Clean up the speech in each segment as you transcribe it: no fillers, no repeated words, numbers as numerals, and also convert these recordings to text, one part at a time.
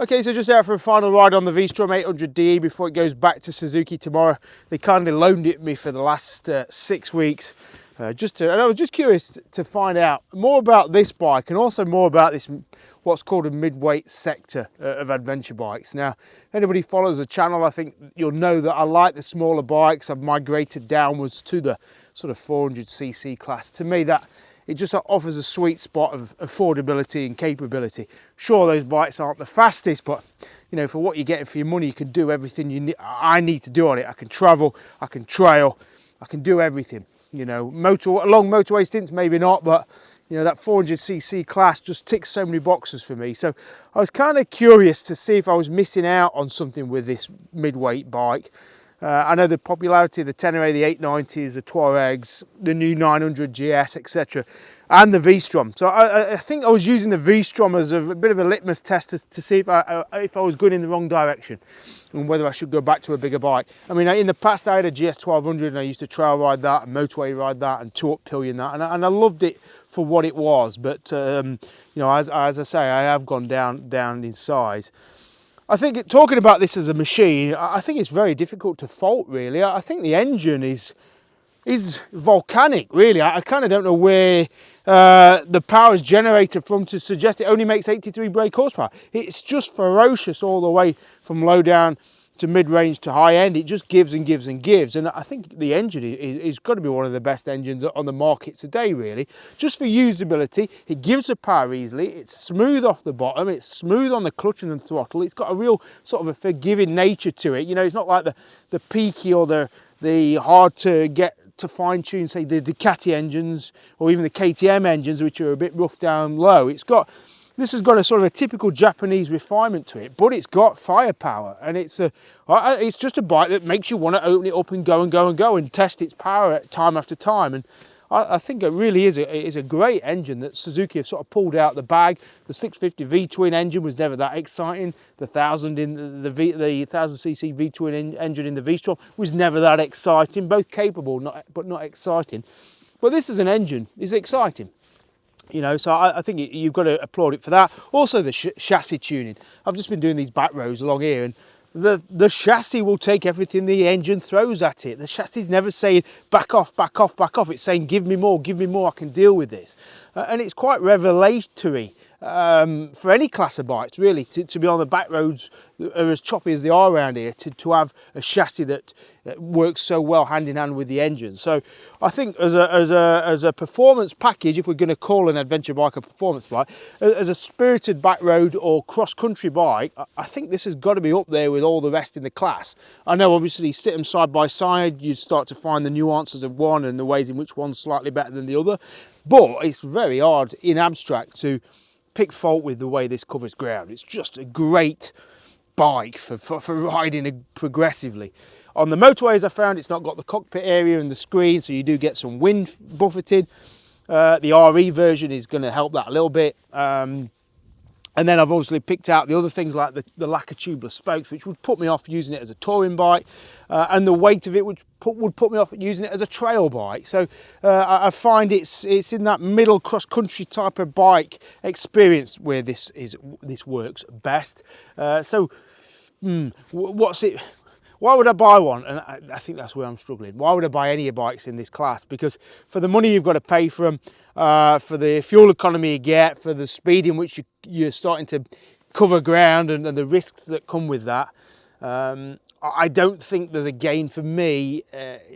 Okay, so just out for a final ride on the VStrom 800DE before it goes back to Suzuki tomorrow. They kindly loaned it me for the last 6 weeks. And I was just curious to find out more about this bike and also more about this, what's called a mid-weight sector of adventure bikes. Now, if anybody follows the channel, I think you'll know that I like the smaller bikes. I've migrated downwards to the sort of 400cc class. To me, that it just offers a sweet spot of affordability and capability. Sure, those bikes aren't the fastest, but you know, for what you're getting for your money, you can do everything I need to do on it. I can travel, I can trail, I can do everything. You know, long motorway stints, maybe not, but you know, that 400cc class just ticks so many boxes for me. So I was kind of curious to see if I was missing out on something with this mid-weight bike. I know the popularity of the Tenere, the 890s, the Touaregs, the new 900 GS, etc., and the VStrom. So I think I was using the VStrom as a bit of a litmus test to see if I was going in the wrong direction and whether I should go back to a bigger bike. I mean, in the past I had a GS 1200 and I used to trail ride that and motorway ride that and two-up pillion that, and I loved it for what it was. But you know, as I say, I have gone down in size. I think talking about this as a machine, I think it's very difficult to fault, really. I think the engine is volcanic, really. I kind of don't know where the power is generated from to suggest it only makes 83 brake horsepower. It's just ferocious all the way from low down to mid-range to high end. It just gives and gives and gives, and I think the engine is got to be one of the best engines on the market today, really. Just for usability, it gives the power easily, it's smooth off the bottom, it's smooth on the clutch and the throttle, it's got a real sort of a forgiving nature to it. You know, it's not like the peaky or the hard to get to fine-tune, say the Ducati engines or even the KTM engines, which are a bit rough down low. This has got a sort of a typical Japanese refinement to it, but it's got firepower, and it's just a bike that makes you want to open it up and go and go and go and test its power time after time. And I think it really is a great engine that Suzuki have sort of pulled out the bag. The 650 V-twin engine was never that exciting. The 1000 in the 1000cc V-twin engine in the V-Strom was never that exciting. Both capable, but not exciting. But this as an engine is exciting. You know, so I think you've got to applaud it for that. Also the chassis tuning. I've just been doing these back rows along here, and the chassis will take everything the engine throws at it. The chassis is never saying back off, back off, back off. It's saying give me more, I can deal with this. And it's quite revelatory for any class of bikes, really, to be on the back roads that are as choppy as they are around here, to have a chassis that works so well hand in hand with the engine. So I think as a performance package, if we're going to call an adventure bike a performance bike, as a spirited back road or cross-country bike, I think this has got to be up there with all the rest in the class. I know obviously sit them side by side, you start to find the nuances of one and the ways in which one's slightly better than the other, but it's very hard in abstract to pick fault with the way this covers ground. It's just a great bike for riding progressively. On the motorways, I found it's not got the cockpit area and the screen, so you do get some wind buffeting. The RE version is going to help that a little bit. And then I've obviously picked out the other things like the lack of tubeless spokes, which would put me off using it as a touring bike, and the weight of it would put me off using it as a trail bike. So I find it's in that middle cross-country type of bike experience where this works best. What's it? Why would I buy one? And I think that's where I'm struggling. Why would I buy any bikes in this class? Because for the money you've got to pay for them, for the fuel economy you get, for the speed in which you're starting to cover ground and the risks that come with that, I don't think there's a gain for me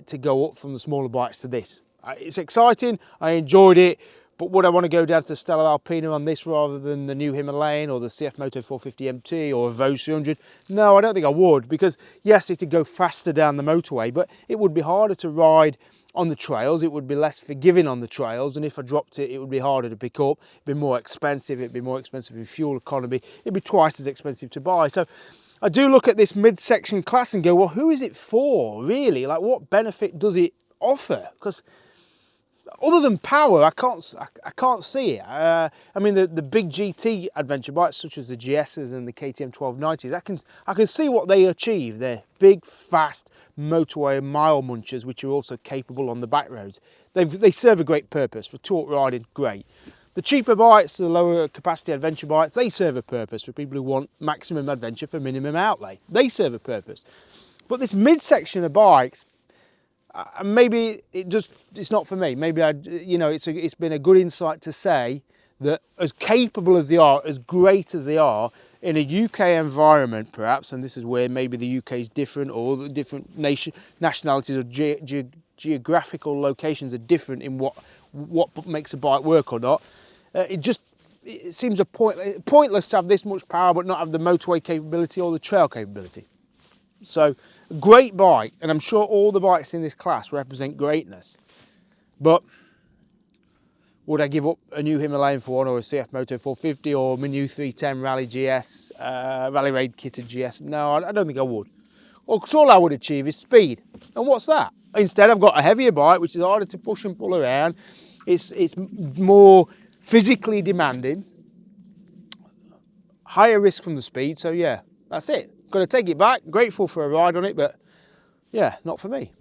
to go up from the smaller bikes to this. It's exciting, I enjoyed it, but would I want to go down to the Stella Alpina on this rather than the new Himalayan or the CF Moto 450 MT or a Vos 300? No, I don't think I would, because yes, it'd go faster down the motorway, but it would be harder to ride on the trails. It would be less forgiving on the trails, and if I dropped it, it would be harder to pick up. It'd be more expensive. It'd be more expensive in fuel economy. It'd be twice as expensive to buy. So I do look at this midsection class and go, well, who is it for, really? Like, what benefit does it offer? Because other than power, I can't see it. I mean, the big GT adventure bikes such as the GSs and the KTM 1290s, I can see what they achieve. They're big, fast motorway mile munchers, which are also capable on the back roads. They serve a great purpose for torque riding, great. The cheaper bikes, the lower capacity adventure bikes, they serve a purpose for people who want maximum adventure for minimum outlay. They serve a purpose. But this midsection of bikes, maybe it's not for me. Maybe it's been a good insight to say that as capable as they are, as great as they are, in a UK environment perhaps, and this is where maybe the UK is different, or the different nationalities or geographical locations are different in what makes a bike work or not. It seems pointless to have this much power but not have the motorway capability or the trail capability. So, great bike, and I'm sure all the bikes in this class represent greatness. But would I give up a new Himalayan for one, or a CF Moto 450, or my new 310 Rally GS, Rally Raid kitted GS? No, I don't think I would. Because all I would achieve is speed. And what's that? Instead, I've got a heavier bike, which is harder to push and pull around. It's more physically demanding, higher risk from the speed. So yeah, that's it. Got to take it back. Grateful for a ride on it, but yeah, not for me.